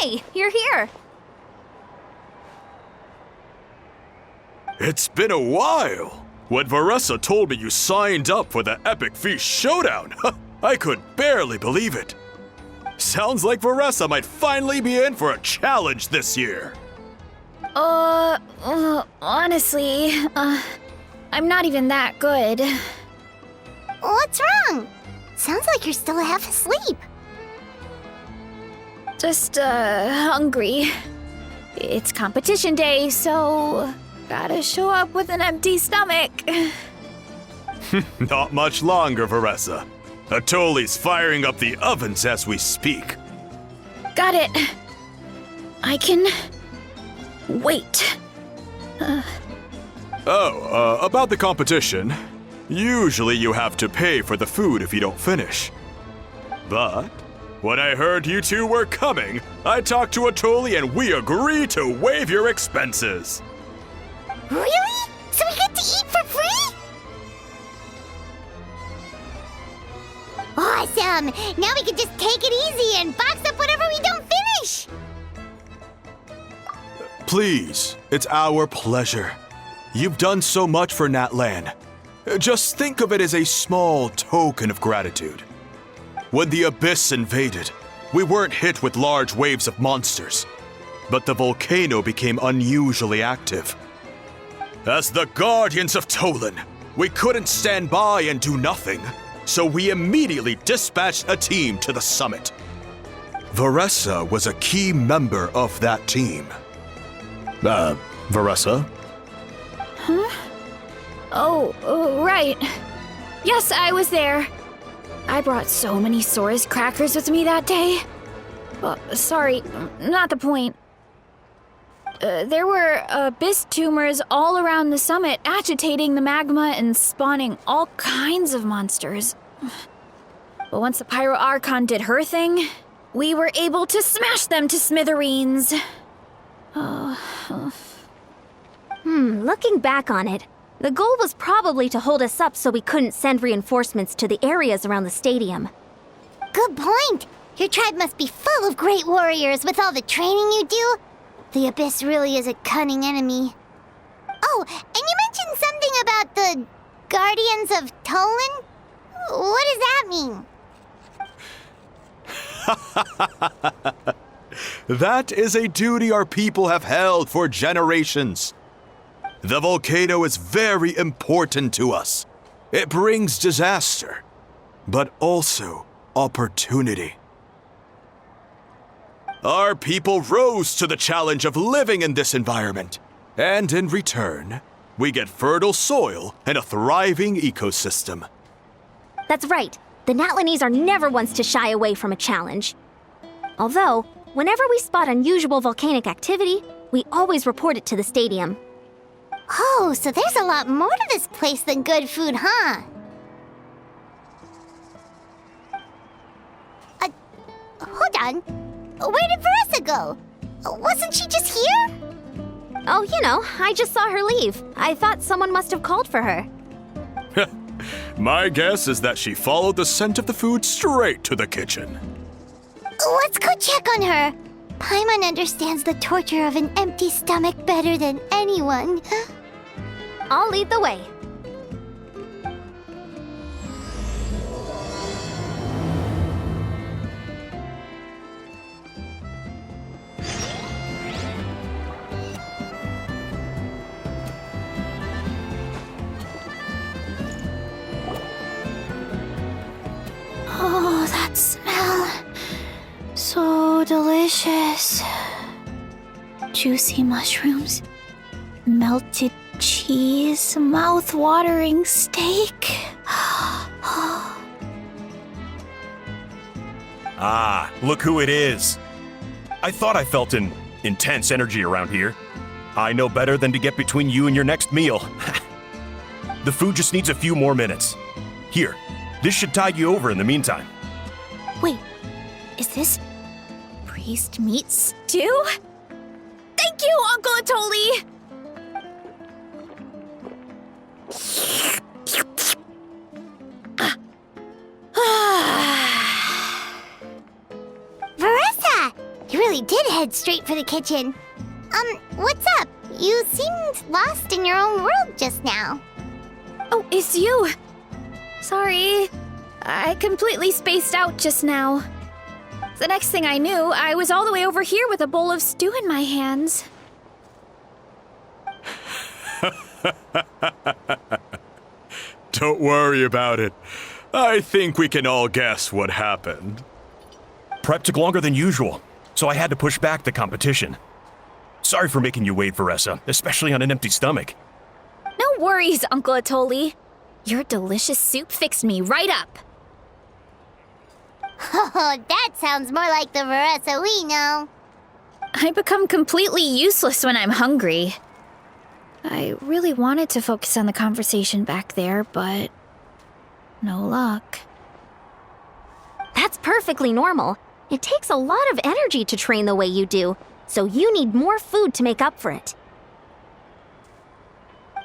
Hey, you're here. It's been a while. When Varessa told me you signed up for the Epic Feast Showdown, I could barely believe it. Sounds like Varessa might finally be in for a challenge this year. Honestly, I'm not even that good. What's wrong? Sounds like you're still half asleep. Just, hungry. It's competition day, so gotta show up with an empty stomach. Not much longer, Varessa. Atoli's firing up the ovens as we speak. Got it. I can wait. About the competition. Usually you have to pay for the food if you don't finish. But when I heard you two were coming, I talked to Atoli and we agreed to waive your expenses. Really? So we get to eat for free? Awesome! Now we can just take it easy and box up whatever we don't finish! Please, it's our pleasure. You've done so much for Natlan. Just think of it as a small token of gratitude. When the Abyss invaded, we weren't hit with large waves of monsters, but the volcano became unusually active. As the Guardians of Tolan, we couldn't stand by and do nothing, so we immediately dispatched a team to the summit. Varessa was a key member of that team. Varessa? Huh? Oh, right. Yes, I was there. I brought so many Saurus crackers with me that day. Sorry, not the point. There were abyss tumors all around the summit, agitating the magma and spawning all kinds of monsters. But once the Pyro Archon did her thing, we were able to smash them to smithereens. Looking back on it, the goal was probably to hold us up so we couldn't send reinforcements to the areas around the stadium. Good point! Your tribe must be full of great warriors with all the training you do. The Abyss really is a cunning enemy. Oh, and you mentioned something about the Guardians of Tolan? What does that mean? That is a duty our people have held for generations. The volcano is very important to us. It brings disaster, but also opportunity. Our people rose to the challenge of living in this environment, and in return, we get fertile soil and a thriving ecosystem. That's right. The Natlanese are never ones to shy away from a challenge. Although, whenever we spot unusual volcanic activity, we always report it to the stadium. Oh, so there's a lot more to this place than good food, huh? Hold on. Where did Varessa go? Wasn't she just here? Oh, I just saw her leave. I thought someone must have called for her. My guess is that she followed the scent of the food straight to the kitchen. Let's go check on her. Paimon understands the torture of an empty stomach better than anyone. I'll lead the way. Oh, that smell. So delicious. Juicy mushrooms, melted cheese, mouth-watering steak. Ah, look who it is. I thought I felt an intense energy around here. I know better than to get between you and your next meal. The food just needs a few more minutes. Here, this should tide you over in the meantime. Wait, is this priest meat stew? Thank you, Uncle Atoli! Varessa! You really really did head straight for the kitchen. What's up? You seemed lost in your own world just now. Oh, it's you. Sorry. I completely spaced out just now. The next thing I knew, I was all the way over here with a bowl of stew in my hands. Don't worry about it. I think we can all guess what happened. Prep took longer than usual, so I had to push back the competition. Sorry for making you wait, Veressa, especially on an empty stomach. No worries, Uncle Atoli. Your delicious soup fixed me right up. Oh, that sounds more like the Veressa we know. I become completely useless when I'm hungry. I really wanted to focus on the conversation back there, but no luck. That's perfectly normal. It takes a lot of energy to train the way you do, so you need more food to make up for it.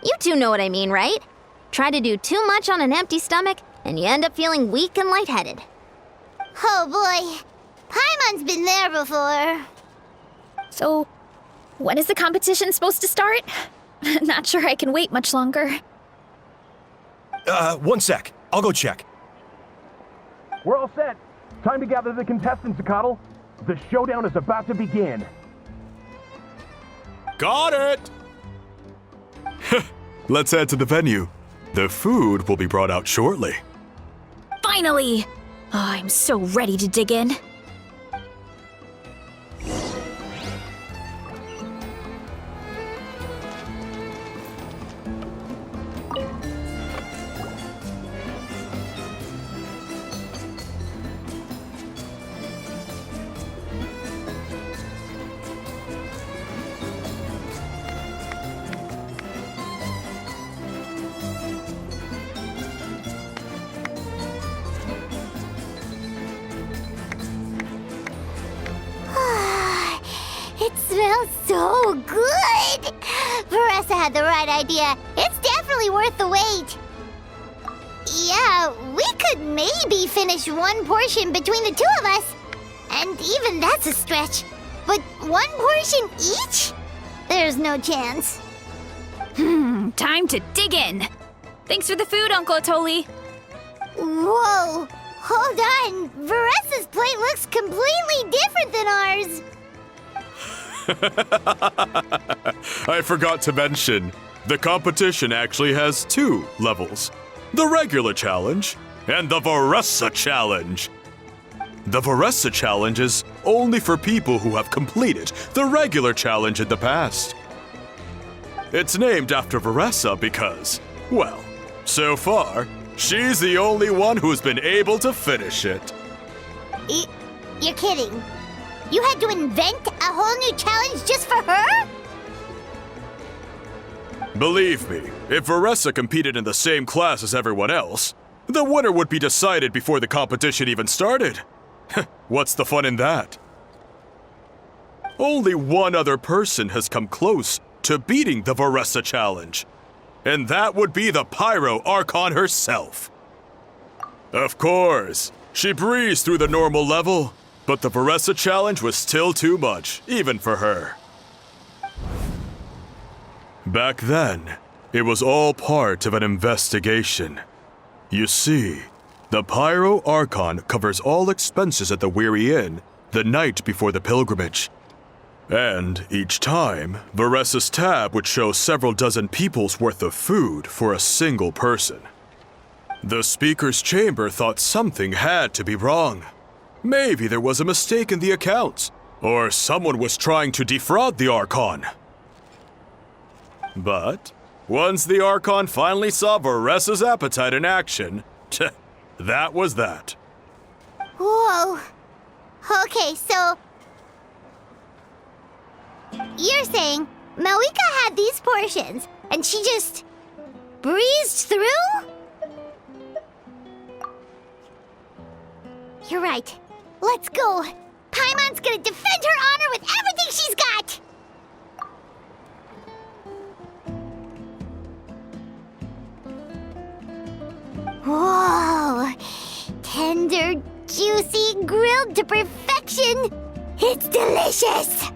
You two know what I mean, right? Try to do too much on an empty stomach, and you end up feeling weak and lightheaded. Oh boy, Paimon's been there before. So, when is the competition supposed to start? Not sure I can wait much longer. 1 sec. I'll go check. We're all set. Time to gather the contestants, Zacatl. The showdown is about to begin. Got it! Let's head to the venue. The food will be brought out shortly. Finally! Oh, I'm so ready to dig in. It smells so good! Veressa had the right idea. It's definitely worth the wait. Yeah, we could maybe finish one portion between the two of us. And even that's a stretch. But one portion each? There's no chance. Time to dig in. Thanks for the food, Uncle Atoli. Whoa! Hold on! Veressa's plate looks completely different than ours! I forgot to mention, the competition actually has 2 levels. The regular challenge and the Veressa challenge. The Veressa challenge is only for people who have completed the regular challenge in the past. It's named after Veressa because, well, so far, she's the only one who's been able to finish it. You're kidding. You had to invent a whole new challenge just for her? Believe me, if Veressa competed in the same class as everyone else, the winner would be decided before the competition even started. What's the fun in that? Only one other person has come close to beating the Veressa challenge, and that would be the Pyro Archon herself. Of course, she breezed through the normal level, but the Veressa challenge was still too much, even for her. Back then, it was all part of an investigation. You see, the Pyro Archon covers all expenses at the Weary Inn the night before the pilgrimage. And each time, Veressa's tab would show several dozen people's worth of food for a single person. The speaker's chamber thought something had to be wrong. Maybe there was a mistake in the accounts, or someone was trying to defraud the Archon. But once the Archon finally saw Veressa's appetite in action, that was that. Whoa. Okay, so... You're saying Malika had these portions, and she just breezed through? You're right. Let's go. Paimon's gonna defend her honor with everything she's got! Whoa! Tender, juicy, grilled to perfection! It's delicious!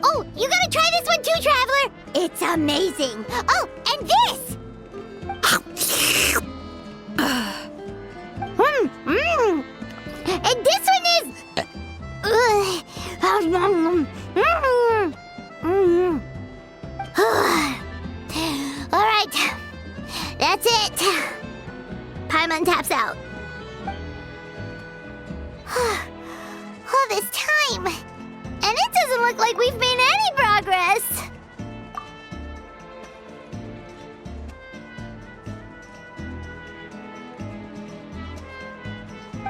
Oh, you gotta try this one too, Traveler! It's amazing! Oh, and this! And this one is... Alright, that's it. Paimon taps out. All this time, and it doesn't look like we've made any progress.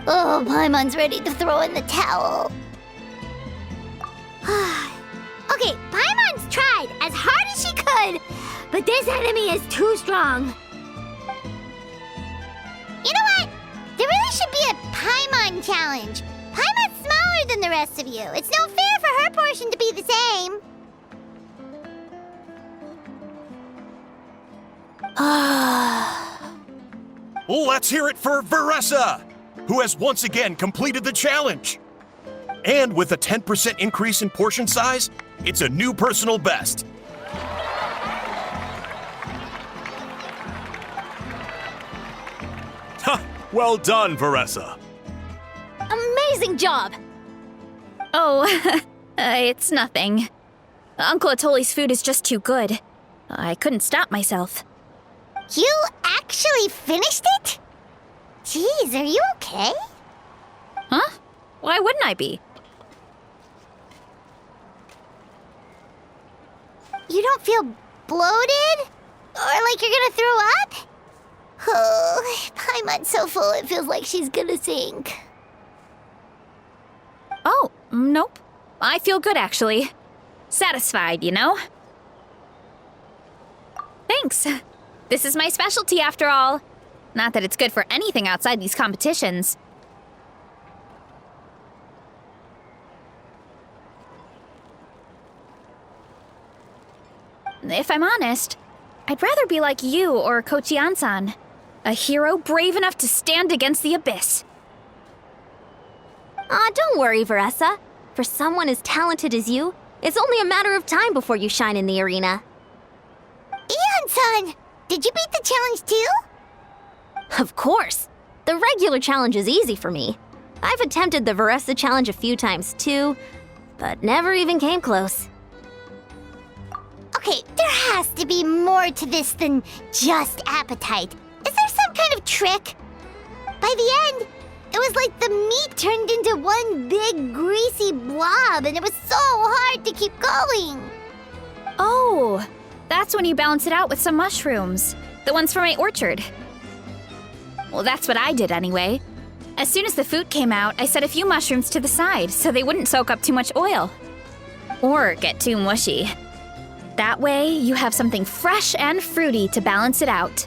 Oh, Paimon's ready to throw in the towel. Okay, Paimon's tried as hard as she could, but this enemy is too strong. You know what? There really should be a Paimon challenge. Paimon's smaller than the rest of you. It's no fair for her portion to be the same. Let's hear it for Veressa, who has once again completed the challenge. And with a 10% increase in portion size, it's a new personal best. Ha! Well done, Veressa. Amazing job! Oh, it's nothing. Uncle Atoli's food is just too good. I couldn't stop myself. You actually finished it? Jeez, are you okay? Huh? Why wouldn't I be? You don't feel bloated? Or like you're gonna throw up? Oh, Paimon's so full it feels like she's gonna sink. Oh, nope. I feel good, actually. Satisfied, you know? Thanks. This is my specialty, after all. Not that it's good for anything outside these competitions. If I'm honest, I'd rather be like you or Kochi-an-san. A hero brave enough to stand against the abyss. Don't worry, Veressa. For someone as talented as you, it's only a matter of time before you shine in the arena. Ian-san, did you beat the challenge too? Of course! The regular challenge is easy for me. I've attempted the Veressa challenge a few times too, but never even came close. Okay, there has to be more to this than just appetite. Is there some kind of trick? By the end, it was like the meat turned into one big greasy blob, and it was so hard to keep going. Oh, that's when you balance it out with some mushrooms. The ones from my orchard. Well, that's what I did anyway. As soon as the food came out, I set a few mushrooms to the side so they wouldn't soak up too much oil. Or get too mushy. That way, you have something fresh and fruity to balance it out.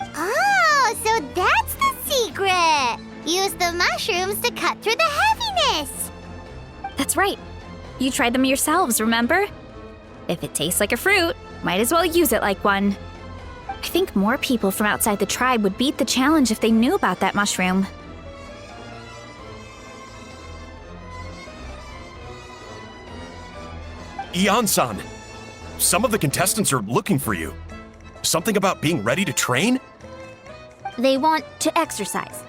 Oh, so that's the secret! Use the mushrooms to cut through the heaviness! That's right. You tried them yourselves, remember? If it tastes like a fruit, might as well use it like one. I think more people from outside the tribe would beat the challenge if they knew about that mushroom. Ian-san, some of the contestants are looking for you. Something about being ready to train? They want to exercise.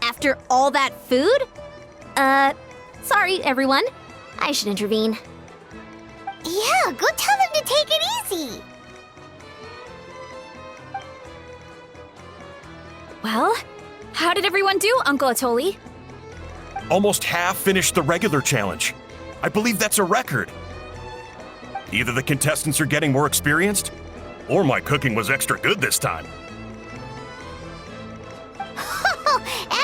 After all that food? Sorry, everyone. I should intervene. Yeah, go tell them to take it easy! Well, how did everyone do, Uncle Atoli? Almost half finished the regular challenge. I believe that's a record. Either the contestants are getting more experienced, or my cooking was extra good this time.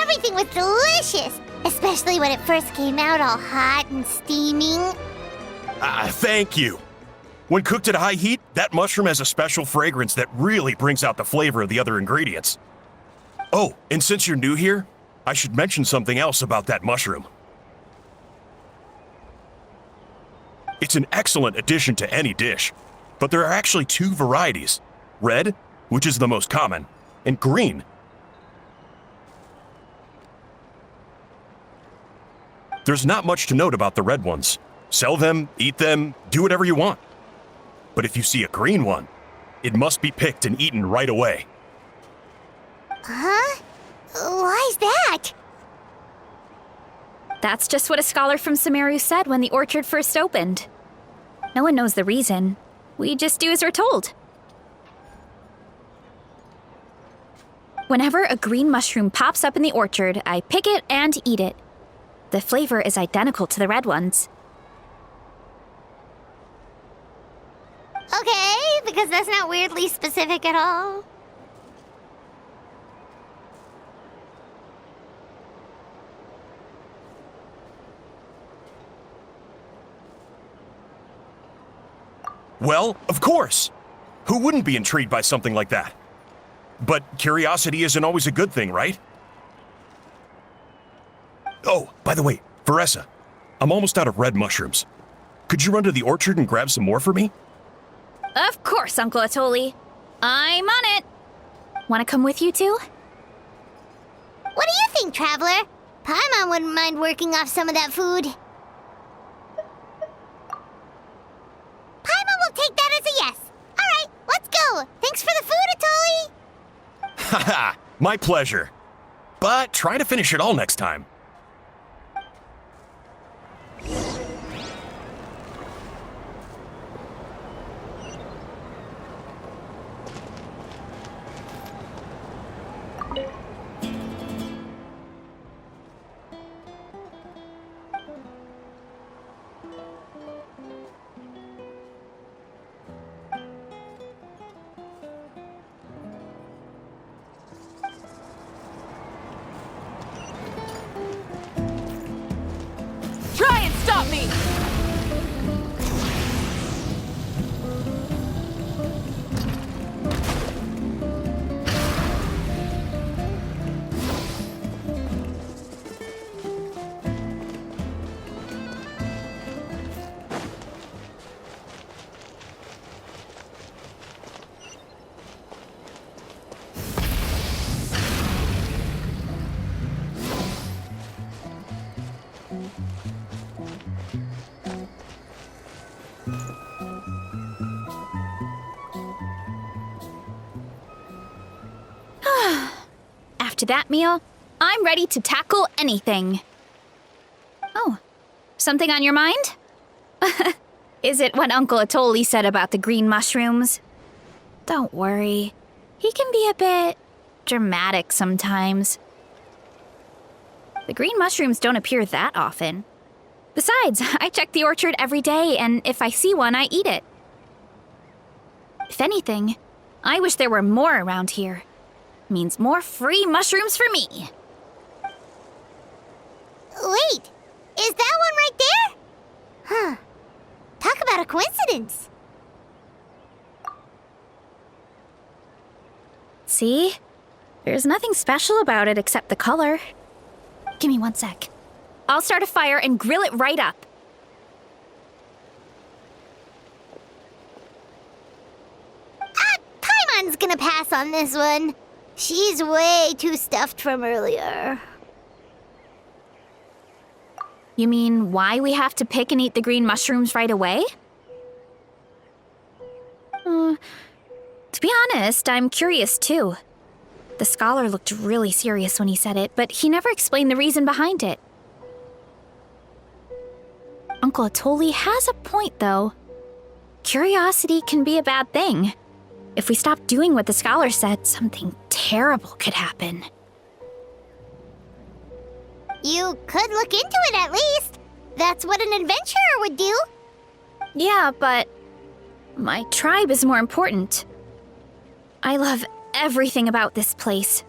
Everything was delicious! Especially when it first came out all hot and steaming. Thank you. When cooked at high heat, that mushroom has a special fragrance that really brings out the flavor of the other ingredients. Oh, and since you're new here, I should mention something else about that mushroom. It's an excellent addition to any dish, but there are actually two varieties. Red, which is the most common, and green. There's not much to note about the red ones. Sell them, eat them, do whatever you want. But if you see a green one, it must be picked and eaten right away. Huh? Why's that? That's just what a scholar from Sumeru said when the orchard first opened. No one knows the reason. We just do as we're told. Whenever a green mushroom pops up in the orchard, I pick it and eat it. The flavor is identical to the red ones. Okay, because that's not weirdly specific at all. Well, of course. Who wouldn't be intrigued by something like that? But curiosity isn't always a good thing, right? Oh, by the way, Veressa, I'm almost out of red mushrooms. Could you run to the orchard and grab some more for me? Of course, Uncle Atoli. I'm on it. Want to come with you too? What do you think, Traveler? Paimon wouldn't mind working off some of that food. Paimon will take that as a yes. All right, let's go. Thanks for the food, Atoli. Haha, my pleasure. But try to finish it all next time. Try and stop me! After that meal, I'm ready to tackle anything. Oh, something on your mind? Is it what Uncle Atoli said about the green mushrooms? Don't worry. He can be a bit dramatic sometimes. The green mushrooms don't appear that often. Besides, I check the orchard every day, and if I see one, I eat it. If anything, I wish there were more around here. Means more free mushrooms for me. Wait, is that one right there? Huh. Talk about a coincidence. See? There's nothing special about it except the color. Give me 1 sec. I'll start a fire and grill it right up. Paimon's gonna pass on this one. She's way too stuffed from earlier. You mean why we have to pick and eat the green mushrooms right away? To be honest, I'm curious too. The scholar looked really serious when he said it, but he never explained the reason behind it. Uncle Atoli has a point, though. Curiosity can be a bad thing. If we stop doing what the scholar said, something terrible could happen. You could look into it at least. That's what an adventurer would do. Yeah, but my tribe is more important. I love everything about this place.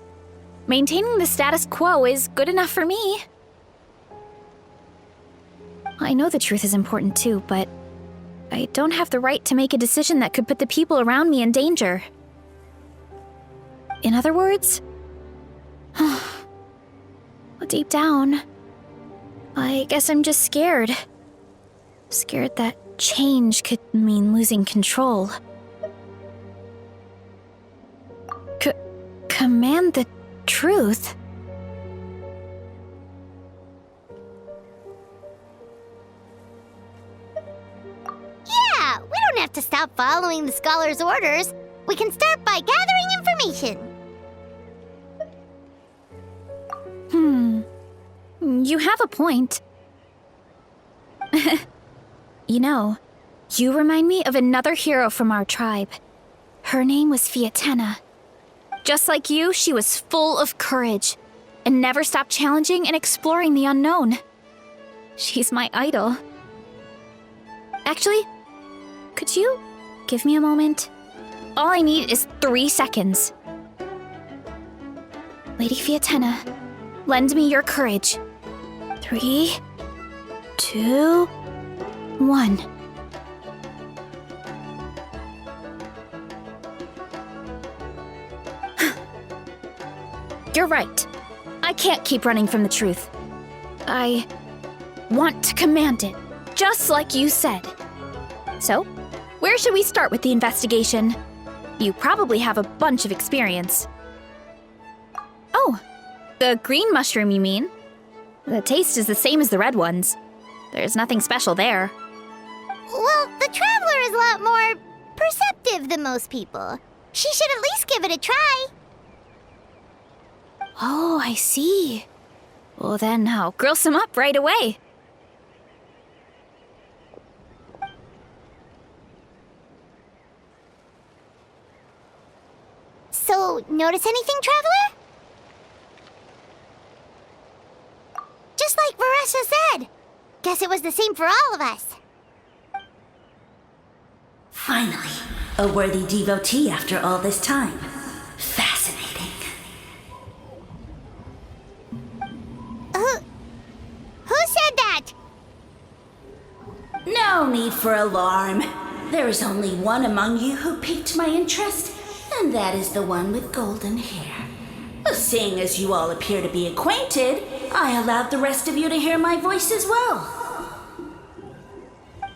Maintaining the status quo is good enough for me. I know the truth is important too, but I don't have the right to make a decision that could put the people around me in danger. In other words, deep down, I guess I'm just scared. Scared that change could mean losing control. demand the truth. Yeah, we don't have to stop following the scholar's orders. We can start by gathering information. You have a point. You know, you remind me of another hero from our tribe. Her name was Fiatena. Just like you, she was full of courage and never stopped challenging and exploring the unknown. She's my idol. Actually, could you give me a moment? All I need is 3 seconds. Lady Fiatena, lend me your courage. 3, 2, 1. You're right. I can't keep running from the truth. I want to command it, just like you said. So, where should we start with the investigation? You probably have a bunch of experience. Oh, the green mushroom, you mean? The taste is the same as the red ones. There's nothing special there. Well, the Traveler is a lot more perceptive than most people. She should at least give it a try. Oh, I see. Well then, I'll grill some up right away. So, notice anything, Traveler? Just like Varesha said. Guess it was the same for all of us. Finally, a worthy devotee after all this time. Fascinating. Who said that? No need for alarm. There is only one among you who piqued my interest, and that is the one with golden hair. Seeing as you all appear to be acquainted, I allowed the rest of you to hear my voice as well.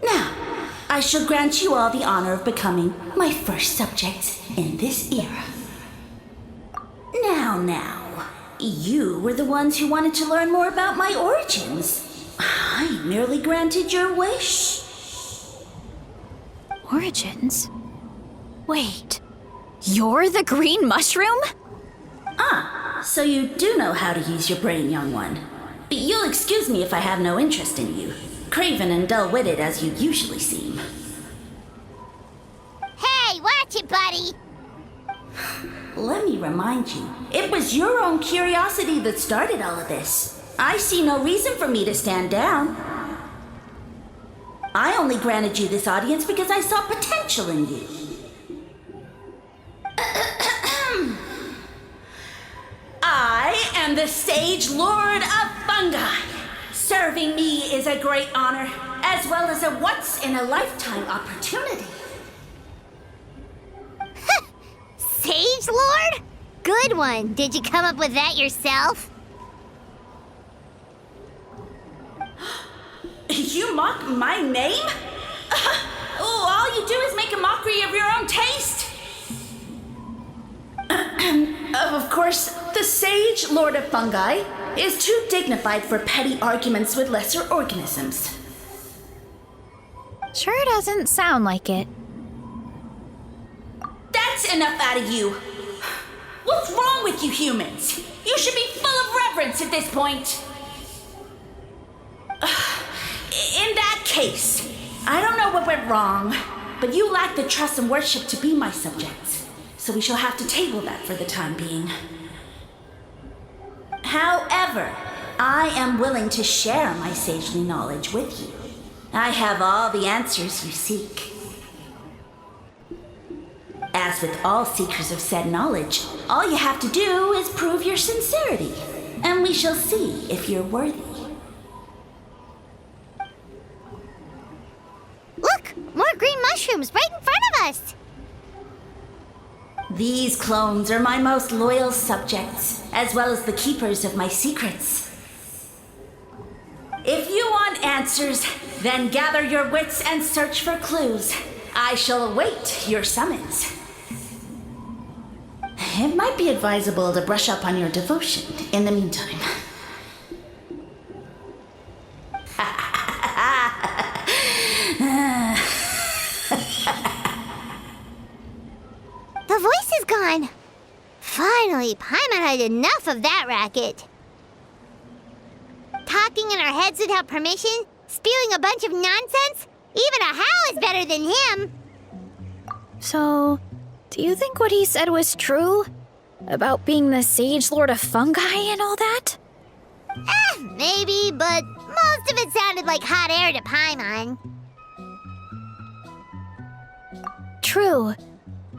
Now, I shall grant you all the honor of becoming my first subjects in this era. Now, you were the ones who wanted to learn more about my origins. I merely granted your wish. Origins? Wait, you're the green mushroom? So you do know how to use your brain, young one. But you'll excuse me if I have no interest in you, craven and dull-witted as you usually seem. Hey, watch it, buddy! Let me remind you, it was your own curiosity that started all of this. I see no reason for me to stand down. I only granted you this audience because I saw potential in you. I am the Sage Lord of Fungi. Serving me is a great honor, as well as a once-in-a-lifetime opportunity. Sage Lord? Good one. Did you come up with that yourself? You mock my name? All you do is make a mockery of your own taste. Of course, the Sage Lord of Fungi is too dignified for petty arguments with lesser organisms. Sure doesn't sound like it. That's enough out of you. What's wrong with you humans? You should be full of reverence at this point. In that case, I don't know what went wrong, but you lack the trust and worship to be my subjects, so we shall have to table that for the time being. However, I am willing to share my sagely knowledge with you. I have all the answers you seek. As with all seekers of said knowledge, all you have to do is prove your sincerity, and we shall see if you're worthy. Look! More green mushrooms right in front of us! These clones are my most loyal subjects, as well as the keepers of my secrets. If you want answers, then gather your wits and search for clues. I shall await your summons. it might be advisable to brush up on your devotion in the meantime. The voice is gone. Finally, Paimon had enough of that racket. Talking in our heads without permission, spewing a bunch of nonsense. Even a How is better than him. So, do you think what he said was true? About being the Sage Lord of Fungi and all that? Maybe, but most of it sounded like hot air to Paimon. True.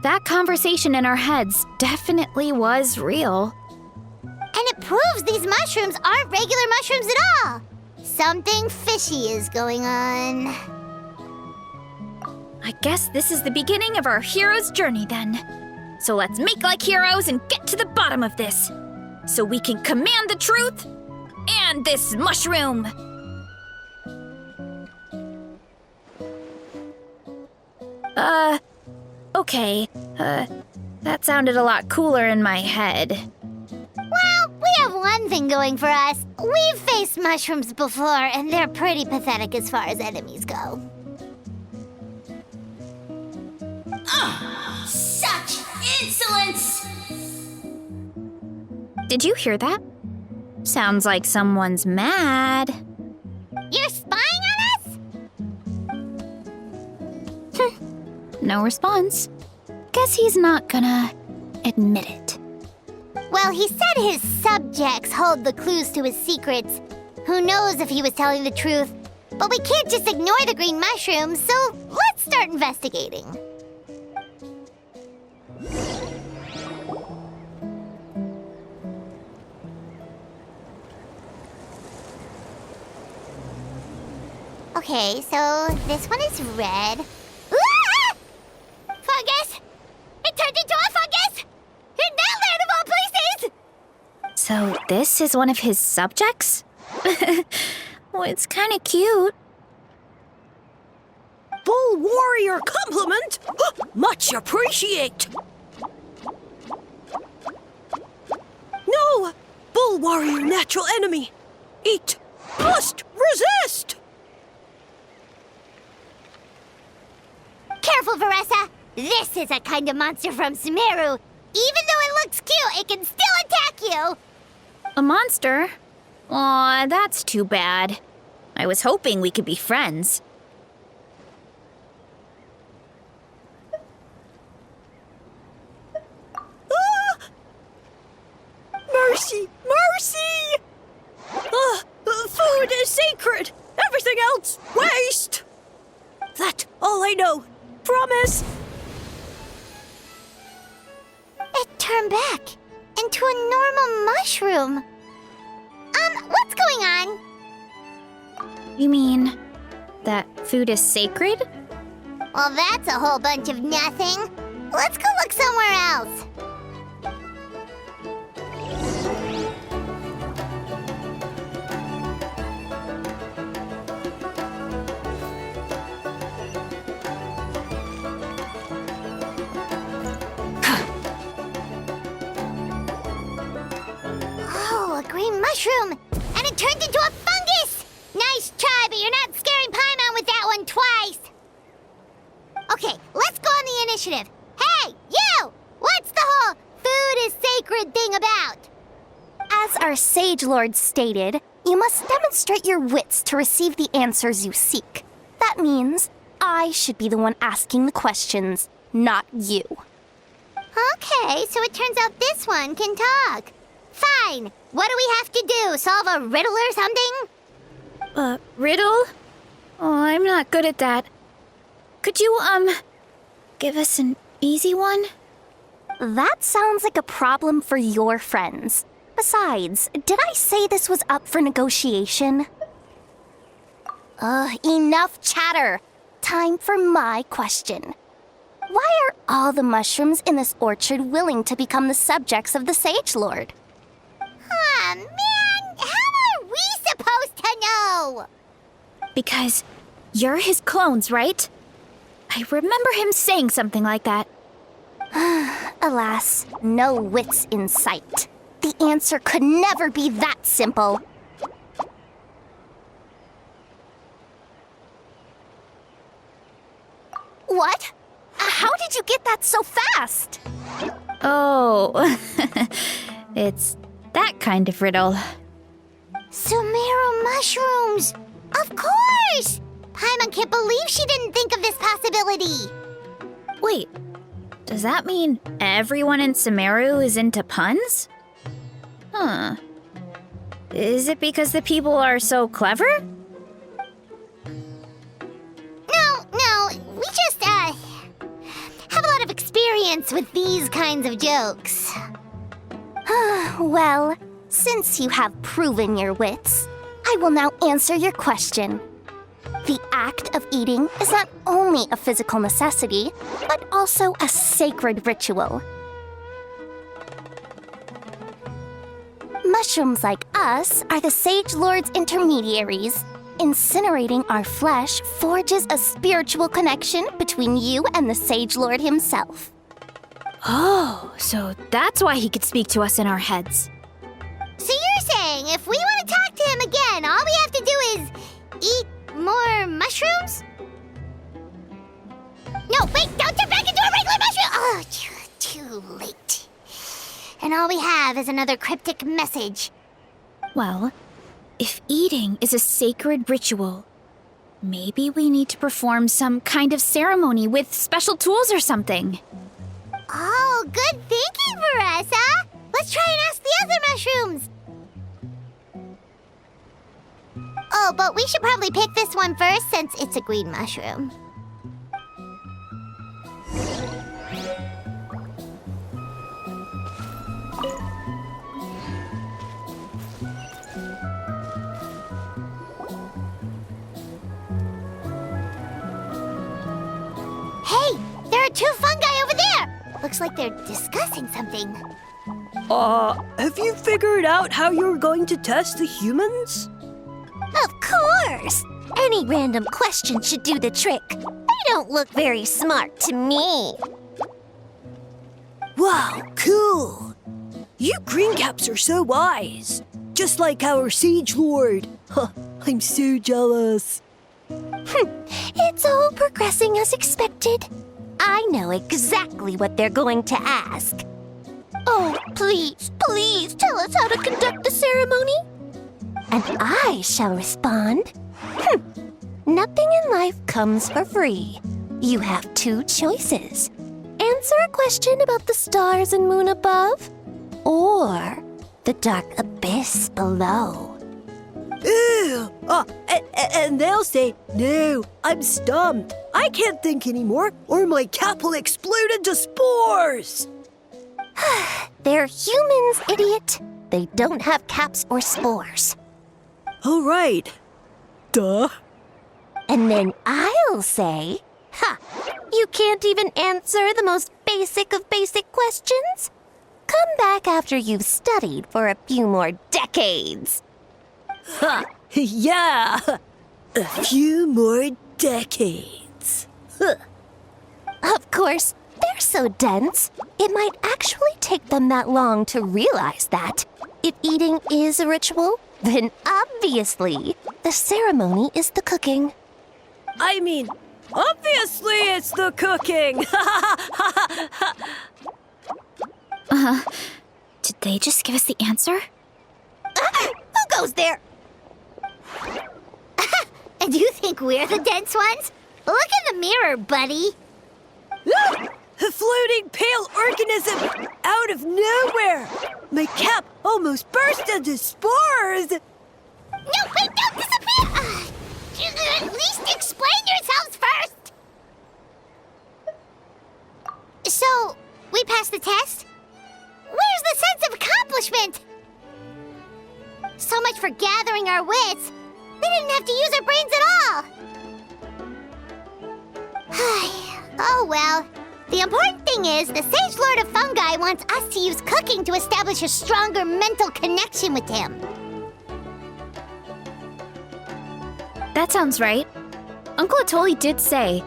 That conversation in our heads definitely was real. And it proves these mushrooms aren't regular mushrooms at all. Something fishy is going on. I guess this is the beginning of our hero's journey then. So let's make like heroes and get to the bottom of this. So we can command the truth and this mushroom. Okay. That sounded a lot cooler in my head. Well, we have one thing going for us. We've faced mushrooms before, and they're pretty pathetic as far as enemies go. Such insolence! Did you hear that? Sounds like someone's mad. You're spying on us? No response. Guess he's not gonna admit it. Well, he said his subjects hold the clues to his secrets. Who knows if he was telling the truth? But we can't just ignore the green mushrooms, so let's start investigating. Okay, so this one is red. Ah! Fungus! It turned into a fungus! In that land of all places! So this is one of his subjects? Well, it's kind of cute. Bull warrior compliment! Much appreciate! No! Bull warrior natural enemy! Eat! Must resist! Careful, Veressa! This is a kind of monster from Sumeru. Even though it looks cute, it can still attack you! A monster? Aw, that's too bad. I was hoping we could be friends. Mercy! Mercy! Food is sacred! Everything else, waste! That all I know. Promise! It turned back into a normal mushroom. What's going on? You mean that food is sacred? Well, that's a whole bunch of nothing. Let's go look somewhere else. Oh, a green mushroom! And it turned into a fungus! Nice try, but you're not scaring Paimon with that one twice! Okay, let's go on the initiative. Hey, you! What's the whole food is sacred thing about? As our Sage Lord stated, you must demonstrate your wits to receive the answers you seek. That means I should be the one asking the questions, not you. Okay, so it turns out this one can talk. Fine. What do we have to do? Solve a riddle or something? Riddle? Oh, I'm not good at that. Could you, give us an easy one? That sounds like a problem for your friends. Besides, did I say this was up for negotiation? Enough chatter. Time for my question. Why are all the mushrooms in this orchard willing to become the subjects of the Sage Lord? Aw, man! How are we supposed to know? Because you're his clones, right? I remember him saying something like that. Alas, no wits in sight. The answer could never be that simple. What? How did you get that so fast? Oh, it's that kind of riddle. Sumeru mushrooms! Of course! Paimon can't believe she didn't think of this possibility! Wait, does that mean everyone in Sumeru is into puns? Huh. Is it because the people are so clever? No, we just, have a lot of experience with these kinds of jokes. Well, since you have proven your wits, I will now answer your question. The act of eating is not only a physical necessity, but also a sacred ritual. Mushrooms like us are the Sage Lord's intermediaries. Incinerating our flesh forges a spiritual connection between you and the Sage Lord himself. Oh, so that's why he could speak to us in our heads. So you're saying if we want to talk to him again, all we have to do is eat more mushrooms? No, wait, don't turn back into a regular mushroom! Oh, too late. And all we have is another cryptic message. Well, if eating is a sacred ritual, maybe we need to perform some kind of ceremony with special tools or something. Oh, good thinking for us, huh? Let's try and ask the other mushrooms. Oh, but we should probably pick this one first since it's a green mushroom. Hey, there are two fungi over there. Looks like they're discussing something. Have you figured out how you're going to test the humans? Of course! Any random question should do the trick. They don't look very smart to me. Wow, cool! You greencaps are so wise. Just like our Sage Lord. Huh, I'm so jealous. It's all progressing as expected. I know exactly what they're going to ask. Oh, please tell us how to conduct the ceremony. And I shall respond. Nothing in life comes for free. You have two choices. Answer a question about the stars and moon above, or the dark abyss below. Ew! And they'll say, no, I'm stumped. I can't think anymore, or my cap will explode into spores. They're humans, idiot. They don't have caps or spores. All right. Duh. And then I'll say, you can't even answer the most basic of basic questions? Come back after you've studied for a few more decades. Ha! Yeah! A few more decades. Of course, they're so dense, it might actually take them that long to realize that. If eating is a ritual, then obviously the ceremony is the cooking. I mean, obviously it's the cooking! Did they just give us the answer? Who goes there? And you think we're the dense ones? Look in the mirror, buddy. A floating pale organism out of nowhere! My cap almost burst into spores! No, wait, don't disappear! At least explain yourselves first! So, we passed the test? Where's the sense of accomplishment? So much for gathering our wits. We didn't have to use our brains at all. Oh well. The important thing is the Sage Lord of Fungi wants us to use cooking to establish a stronger mental connection with him. That sounds right. Uncle Atoli did say,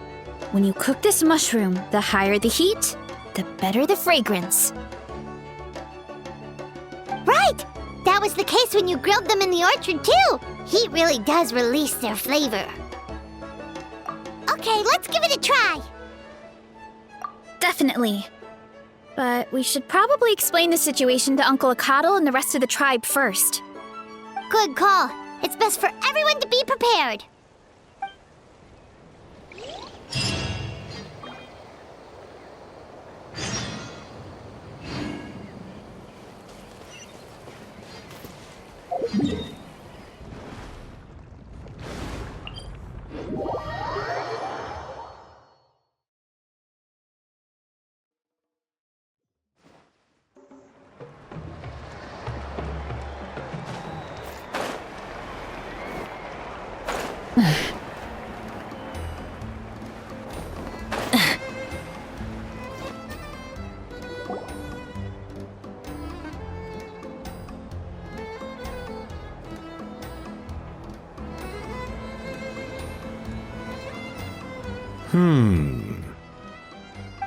when you cook this mushroom, the higher the heat, the better the fragrance. Right! That was the case when you grilled them in the orchard, too! Heat really does release their flavor. Okay, let's give it a try! Definitely. But we should probably explain the situation to Uncle Akatl and the rest of the tribe first. Good call. It's best for everyone to be prepared.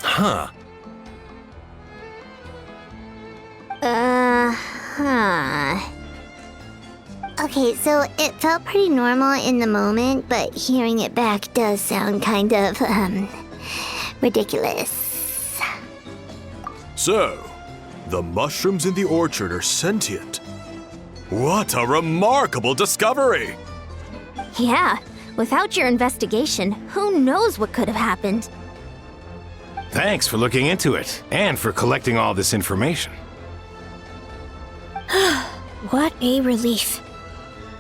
Huh. Okay, so it felt pretty normal in the moment, but hearing it back does sound kind of, ridiculous. So, the mushrooms in the orchard are sentient. What a remarkable discovery! Yeah, without your investigation, who knows what could have happened? Thanks for looking into it, and for collecting all this information. What a relief.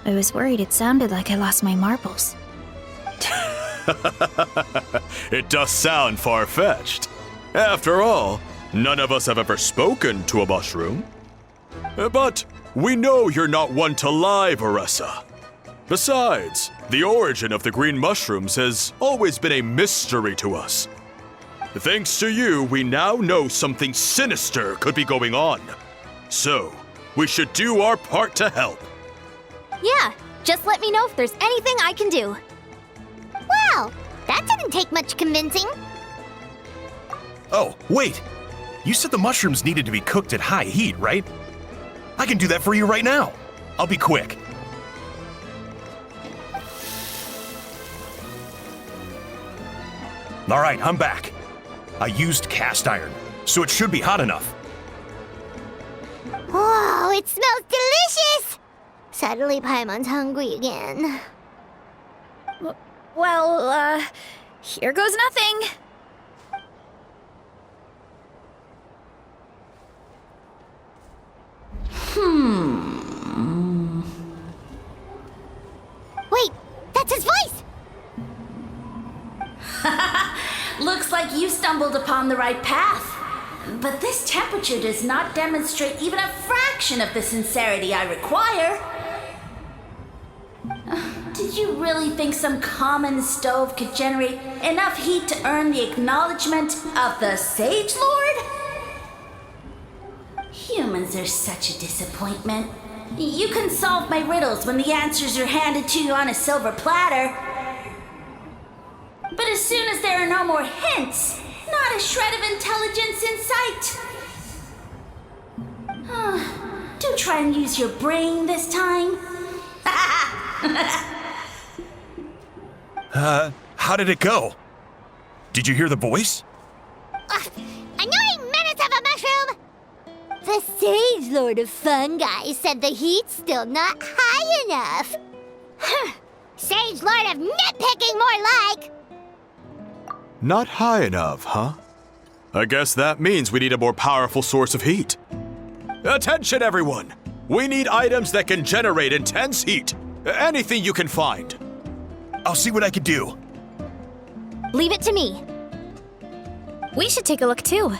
I was worried it sounded like I lost my marbles. It does sound far-fetched. After all, none of us have ever spoken to a mushroom. But we know you're not one to lie, Varessa. Besides, the origin of the green mushrooms has always been a mystery to us. Thanks to you, we now know something sinister could be going on. So, we should do our part to help. Yeah, just let me know if there's anything I can do. Wow, that didn't take much convincing. Oh, wait! You said the mushrooms needed to be cooked at high heat, right? I can do that for you right now. I'll be quick. Alright, I'm back. I used cast iron, so it should be hot enough. Whoa, it smells delicious! Suddenly Paimon's hungry again. Well, here goes nothing. Wait, that's his voice! Looks like you stumbled upon the right path. But this temperature does not demonstrate even a fraction of the sincerity I require. Did you really think some common stove could generate enough heat to earn the acknowledgement of the Sage Lord? Humans are such a disappointment. You can solve my riddles when the answers are handed to you on a silver platter. But as soon as there are no more hints, not a shred of intelligence in sight. Do try and use your brain this time. How did it go? Did you hear the voice? Annoying menace of a mushroom! The Sage Lord of Fungi said the heat's still not high enough. Sage Lord of Nitpicking, more like! Not high enough, huh? I guess that means we need a more powerful source of heat. Attention, everyone! We need items that can generate intense heat. Anything you can find. I'll see what I can do. Leave it to me. We should take a look too.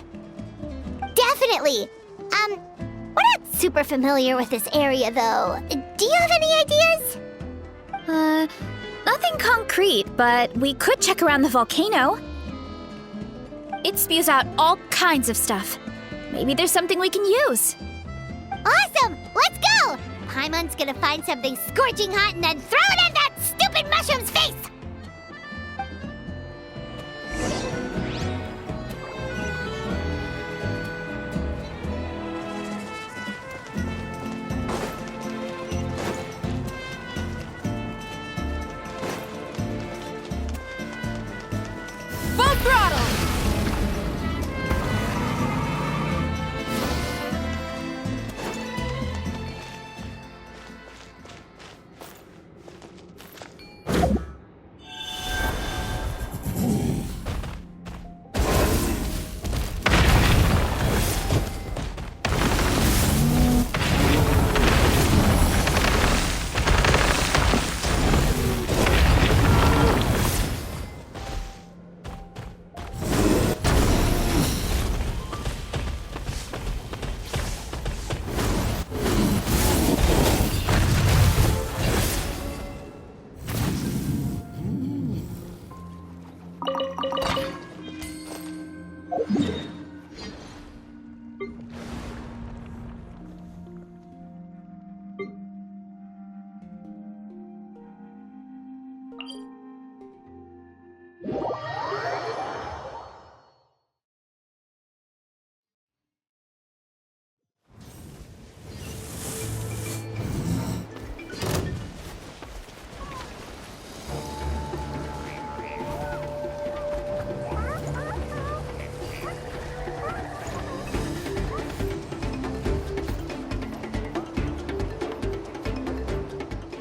Definitely! We're not super familiar with this area, though. Do you have any ideas? Nothing concrete, but we could check around the volcano. It spews out all kinds of stuff. Maybe there's something we can use. Awesome! Let's go! Paimon's gonna find something scorching hot and then throw it in that stupid mushroom's face!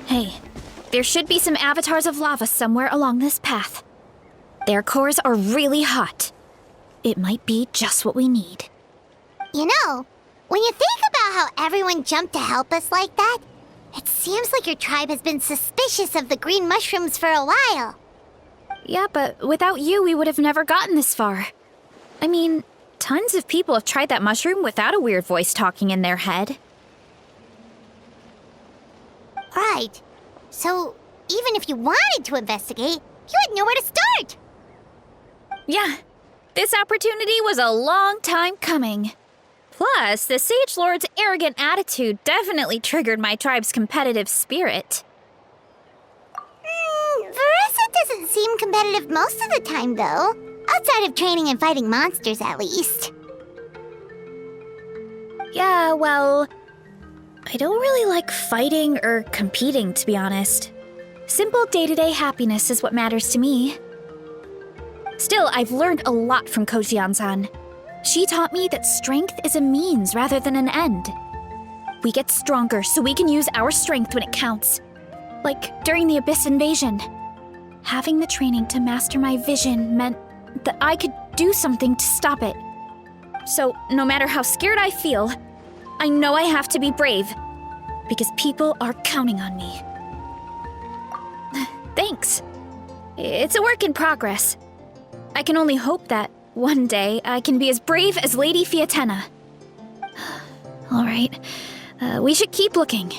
Hey, there should be some avatars of lava somewhere along this path. Their cores are really hot. It might be just what we need. You know, when you think about how everyone jumped to help us like that, it seems like your tribe has been suspicious of the green mushrooms for a while. Yeah, but without you, we would have never gotten this far. I mean, tons of people have tried that mushroom without a weird voice talking in their head. Right. So, even if you wanted to investigate, you had nowhere to start. Yeah, this opportunity was a long time coming. Plus, the Sage Lord's arrogant attitude definitely triggered my tribe's competitive spirit. Verissa doesn't seem competitive most of the time, though. Outside of training and fighting monsters, at least. Yeah, well, I don't really like fighting or competing, to be honest. Simple day-to-day happiness is what matters to me. Still, I've learned a lot from Kojian-san. She taught me that strength is a means rather than an end. We get stronger so we can use our strength when it counts. Like during the Abyss invasion. Having the training to master my vision meant that I could do something to stop it. So, no matter how scared I feel, I know I have to be brave, because people are counting on me. Thanks. It's a work in progress. I can only hope that one day I can be as brave as Lady Fiatena. All right, we should keep looking.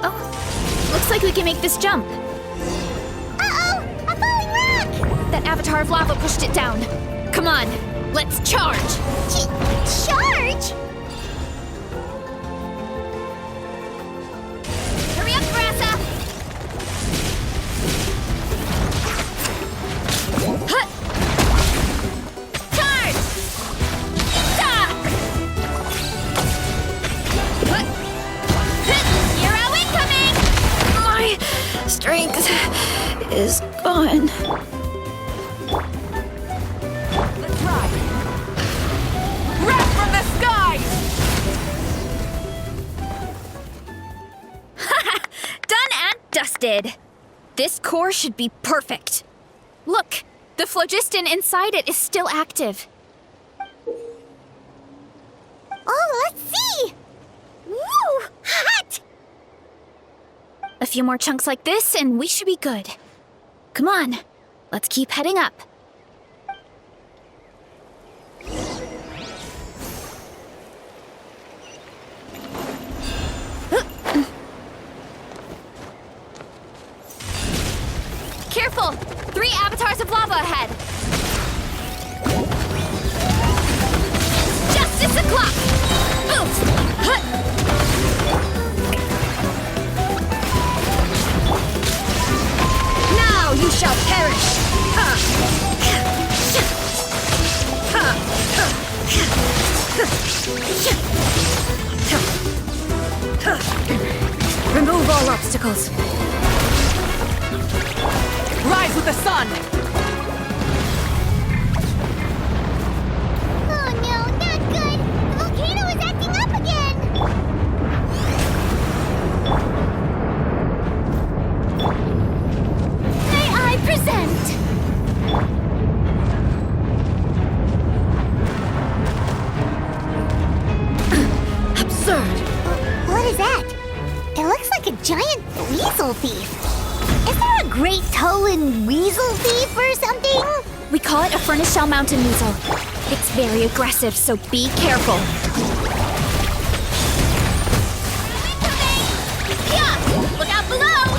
Oh, looks like we can make this jump. Uh-oh! A falling rock! That avatar of lava pushed it down. Come on, let's charge! Charge? Hurry up, Grassa! Huh! Charge! Stop! Huh! Hero incoming! My strength is gone. Let's ride! Wrath from the sky! Done and dusted. This core should be perfect. Look, the phlogiston inside it is still active. Oh, let's see! Woo! Hot! A few more chunks like this and we should be good. Come on, let's keep heading up. Careful! 3 avatars of lava ahead! Justice o'clock! Oof! Huh! Now you shall perish! Ha! Remove all obstacles. Rise with the sun! Oh no, not good! The volcano is acting up again! May I present? Absurd! What is that? It looks like a giant weasel thief. Is there a great toe and weasel thief or something? We call it a furnace shell mountain weasel. It's very aggressive, so be careful. Yeah! Look out below!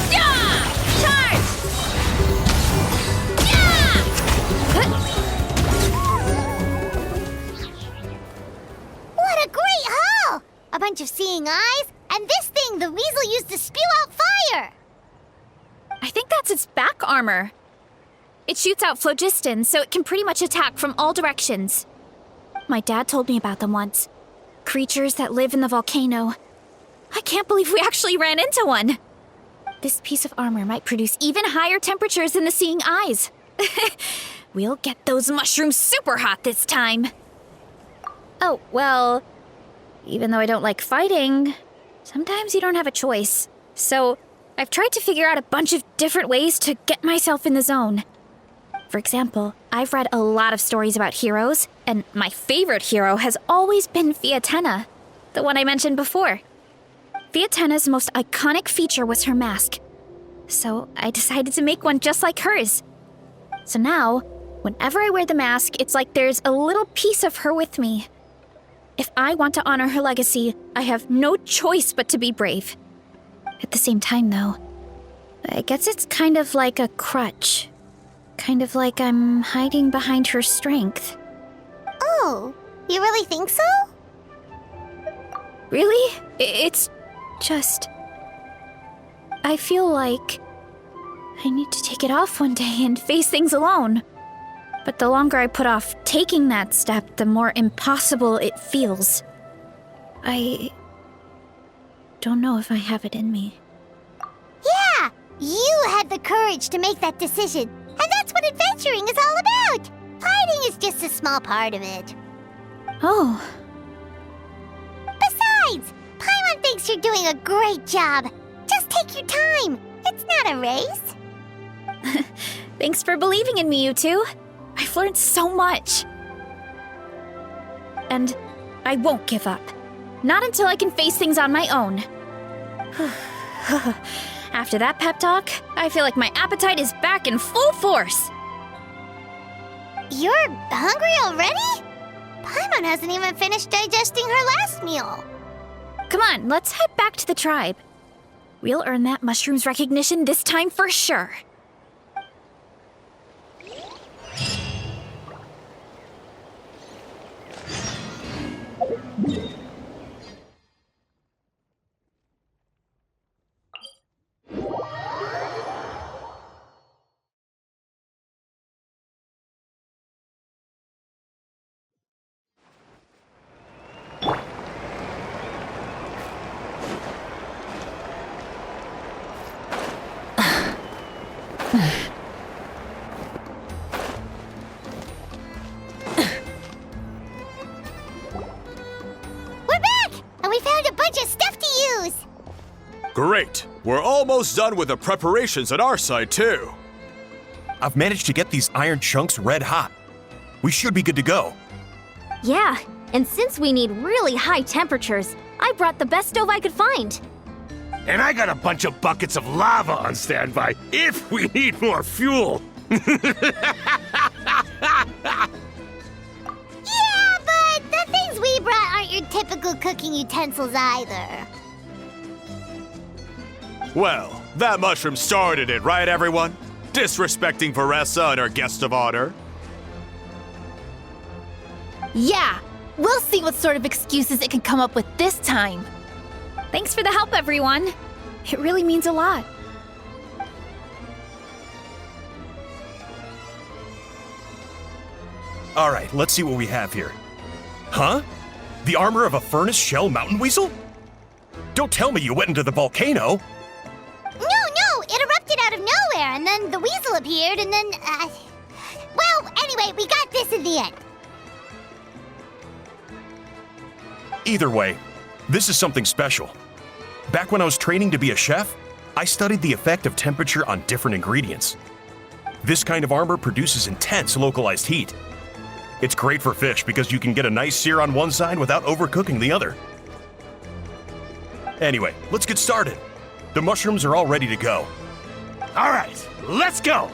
Yeah! Charge! Yeah! seeing eyes, and this thing the weasel used to spew out fire. I think that's its back armor. It shoots out phlogiston, so it can pretty much attack from all directions. My dad told me about them once. Creatures that live in the volcano. I can't believe we actually ran into one. This piece of armor might produce even higher temperatures than the seeing eyes. We'll get those mushrooms super hot this time. Oh, well, even though I don't like fighting, sometimes you don't have a choice. So I've tried to figure out a bunch of different ways to get myself in the zone. For example, I've read a lot of stories about heroes, and my favorite hero has always been Fiatenna, the one I mentioned before. Fiatenna's most iconic feature was her mask, so I decided to make one just like hers. So now, whenever I wear the mask, it's like there's a little piece of her with me. If I want to honor her legacy, I have no choice but to be brave. At the same time, though, I guess it's kind of like a crutch. Kind of like I'm hiding behind her strength. Oh, you really think so? Really? It's just... I feel like I need to take it off one day and face things alone. But the longer I put off taking that step, the more impossible it feels. I don't know if I have it in me. Yeah, you had the courage to make that decision. And that's what adventuring is all about. Fighting is just a small part of it. Oh. Besides, Paimon thinks you're doing a great job. Just take your time. It's not a race. Thanks for believing in me, you two. I've learned so much. And I won't give up. Not until I can face things on my own. After that pep talk, I feel like my appetite is back in full force. You're hungry already? Paimon hasn't even finished digesting her last meal. Come on, let's head back to the tribe. We'll earn that mushroom's recognition this time for sure. Great! We're almost done with the preparations on our side, too. I've managed to get these iron chunks red hot. We should be good to go. Yeah, and since we need really high temperatures, I brought the best stove I could find. And I got a bunch of buckets of lava on standby if we need more fuel. Yeah, but the things we brought aren't your typical cooking utensils either. Well, that mushroom started it, right, everyone? Disrespecting Varessa and her guest of honor. Yeah, we'll see what sort of excuses it can come up with this time. Thanks for the help, everyone. It really means a lot. All right, let's see what we have here. Huh? The armor of a furnace shell mountain weasel? Don't tell me you went into the volcano. No, it erupted out of nowhere, and then the weasel appeared, and then, well, anyway, we got this in the end. Either way, this is something special. Back when I was training to be a chef, I studied the effect of temperature on different ingredients. This kind of armor produces intense localized heat. It's great for fish because you can get a nice sear on one side without overcooking the other. Anyway, let's get started. The mushrooms are all ready to go. All right, let's go.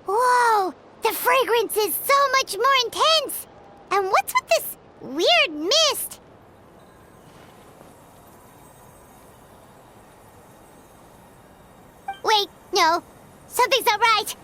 Whoa, the fragrance is so much more intense. And what's with this weird mist? No, something's not right.